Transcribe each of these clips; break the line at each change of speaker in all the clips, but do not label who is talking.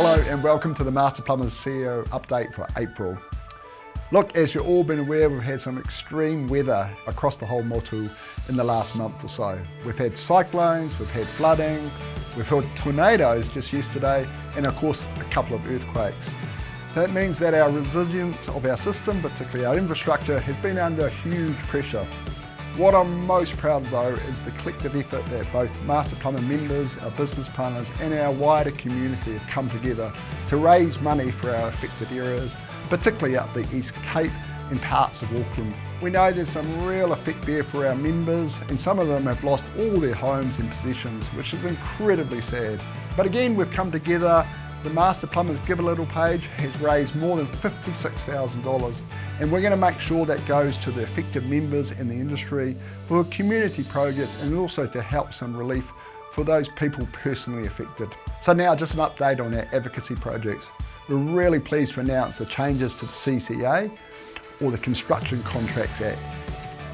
Hello and welcome to the Master Plumbers CEO update for April. Look, as you've all been aware, we've had some extreme weather across the whole motu in the last month or so. We've had cyclones, we've had flooding, we've had tornadoes just yesterday, and of course a couple of earthquakes. That means that our resilience of our system, particularly our infrastructure, has been under huge pressure. What I'm most proud of though is the collective effort that both Master Plumber members, our business partners and our wider community have come together to raise money for our affected areas, particularly up the East Cape and parts of Auckland. We know there's some real effect there for our members, and some of them have lost all their homes and possessions, which is incredibly sad. But again, we've come together. The Master Plumbers Give a Little page has raised more than $56,000, and we're going to make sure that goes to the affected members in the industry for community projects and also to help some relief for those people personally affected. So now just an update on our advocacy projects. We're really pleased to announce the changes to the CCA, or the Construction Contracts Act.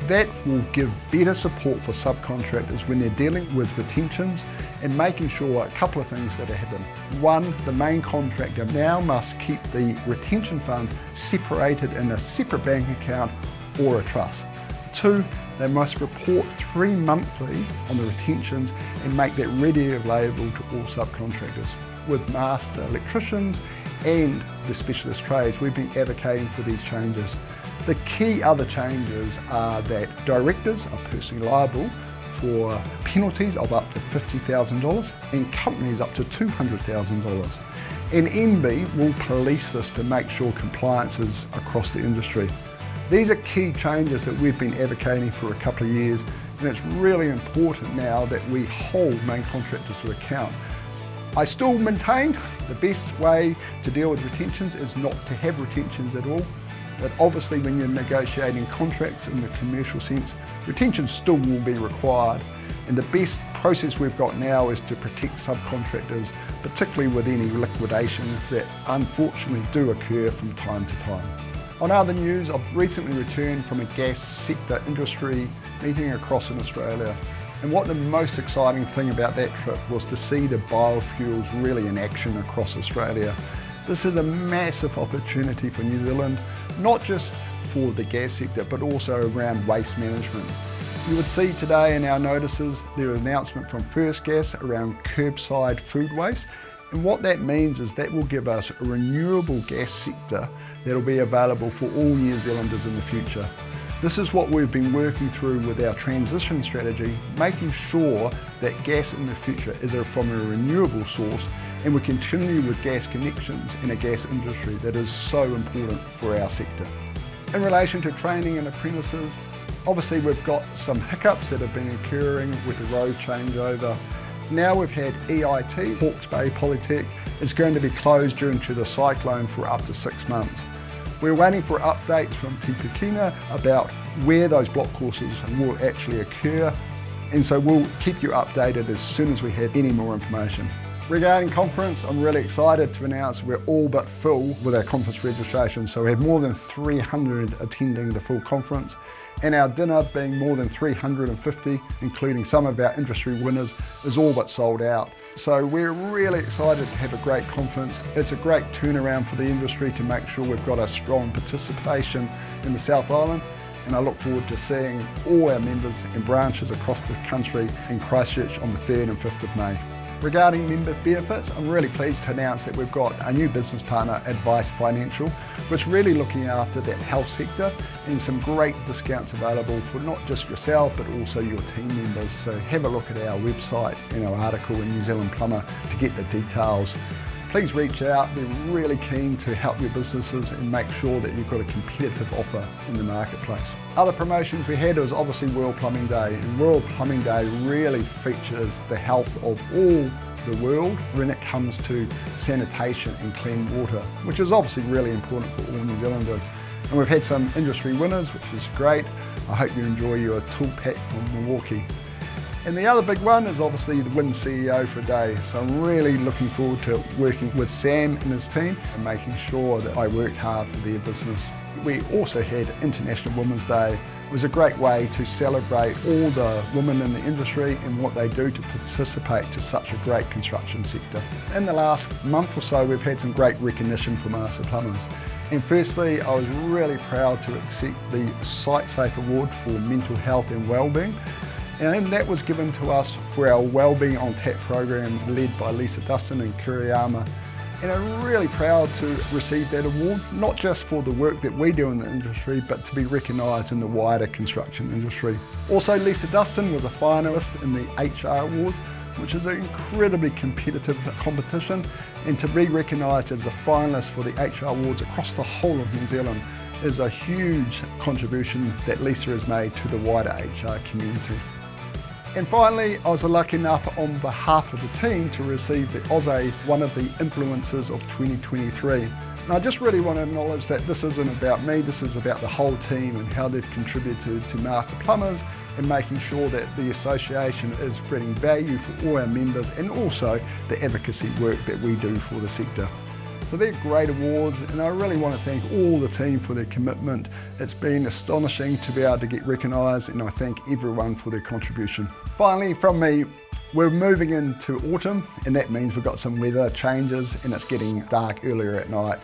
That will give better support for subcontractors when they're dealing with retentions and making sure a couple of things that are happening. One, the main contractor now must keep the retention funds separated in a separate bank account or a trust. Two, they must report 3 monthly on the retentions and make that readily available to all subcontractors. With master electricians and the specialist trades, we've been advocating for these changes. The key other changes are that directors are personally liable for penalties of up to $50,000 and companies up to $200,000. And MB will police this to make sure compliance is across the industry. These are key changes that we've been advocating for a couple of years, and it's really important now that we hold main contractors to account. I still maintain the best way to deal with retentions is not to have retentions at all. But obviously when you're negotiating contracts in the commercial sense, retention still will be required. And the best process we've got now is to protect subcontractors, particularly with any liquidations that unfortunately do occur from time to time. On other news, I've recently returned from a gas sector industry meeting across in Australia. And what the most exciting thing about that trip was to see the biofuels really in action across Australia. This is a massive opportunity for New Zealand, not just for the gas sector, but also around waste management. You would see today in our notices, there is an announcement from First Gas around curbside food waste. And what that means is that will give us a renewable gas sector that will be available for all New Zealanders in the future. This is what we've been working through with our transition strategy, making sure that gas in the future is from a renewable source, and we continue with gas connections in a gas industry that is so important for our sector. In relation to training and apprentices, obviously we've got some hiccups that have been occurring with the road changeover. Now we've had EIT, Hawke's Bay Polytech, is going to be closed due to the cyclone for up to 6 months. We're waiting for updates from Te Pūkina about where those block courses will actually occur, and so we'll keep you updated as soon as we have any more information. Regarding conference, I'm really excited to announce we're all but full with our conference registration, so we have more than 300 attending the full conference, and our dinner being more than 350, including some of our industry winners, is all but sold out. So we're really excited to have a great conference. It's a great turnaround for the industry to make sure we've got a strong participation in the South Island, and I look forward to seeing all our members and branches across the country in Christchurch on the 3rd and 5th of May. Regarding member benefits, I'm really pleased to announce that we've got a new business partner, Advice Financial, which is really looking after that health sector, and some great discounts available for not just yourself but also your team members. So have a look at our website and our article in New Zealand Plumber to get the details. Please reach out. They're really keen to help your businesses and make sure that you've got a competitive offer in the marketplace. Other promotions we had was obviously World Plumbing Day, and World Plumbing Day really features the health of all the world when it comes to sanitation and clean water, which is obviously really important for all New Zealanders. And we've had some industry winners, which is great. I hope you enjoy your tool pack from Milwaukee. And the other big one is obviously the Win CEO for a day. So I'm really looking forward to working with Sam and his team and making sure that I work hard for their business. We also had International Women's Day, It was a great way to celebrate all the women in the industry and what they do to participate to such a great construction sector. In the last month or so, we've had some great recognition from Master Plumbers. And firstly, I was really proud to accept the Site Safe Award for Mental Health and Wellbeing. And that was given to us for our Wellbeing on Tap program led by Lisa Dustin and Kuriyama. And I'm really proud to receive that award, not just for the work that we do in the industry, but to be recognised in the wider construction industry. Also, Lisa Dustin was a finalist in the HR Awards, which is an incredibly competitive competition, and to be recognised as a finalist for the HR Awards across the whole of New Zealand is a huge contribution that Lisa has made to the wider HR community. And finally, I was lucky enough on behalf of the team to receive the AUSSE, one of the influencers of 2023. And I just really want to acknowledge that this isn't about me, this is about the whole team and how they've contributed to Master Plumbers and making sure that the association is spreading value for all our members and also the advocacy work that we do for the sector. So they're great awards, and I really want to thank all the team for their commitment. It's been astonishing to be able to get recognised, and I thank everyone for their contribution. Finally, from me, we're moving into autumn, and that means we've got some weather changes and it's getting dark earlier at night.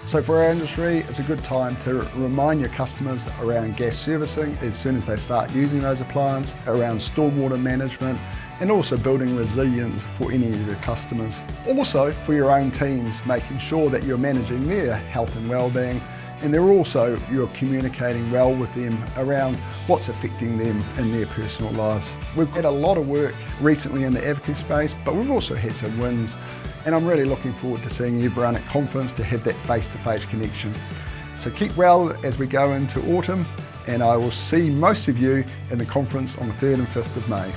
So for our industry, it's a good time to remind your customers around gas servicing as soon as they start using those appliances, around stormwater management, and also building resilience for any of your customers. Also for your own teams, making sure that you're managing their health and well-being, and you're communicating well with them around what's affecting them in their personal lives. We've had a lot of work recently in the advocacy space, but we've also had some wins. And I'm really looking forward to seeing everyone at conference to have that face-to-face connection. So keep well as we go into autumn, and I will see most of you in the conference on the 3rd and 5th of May.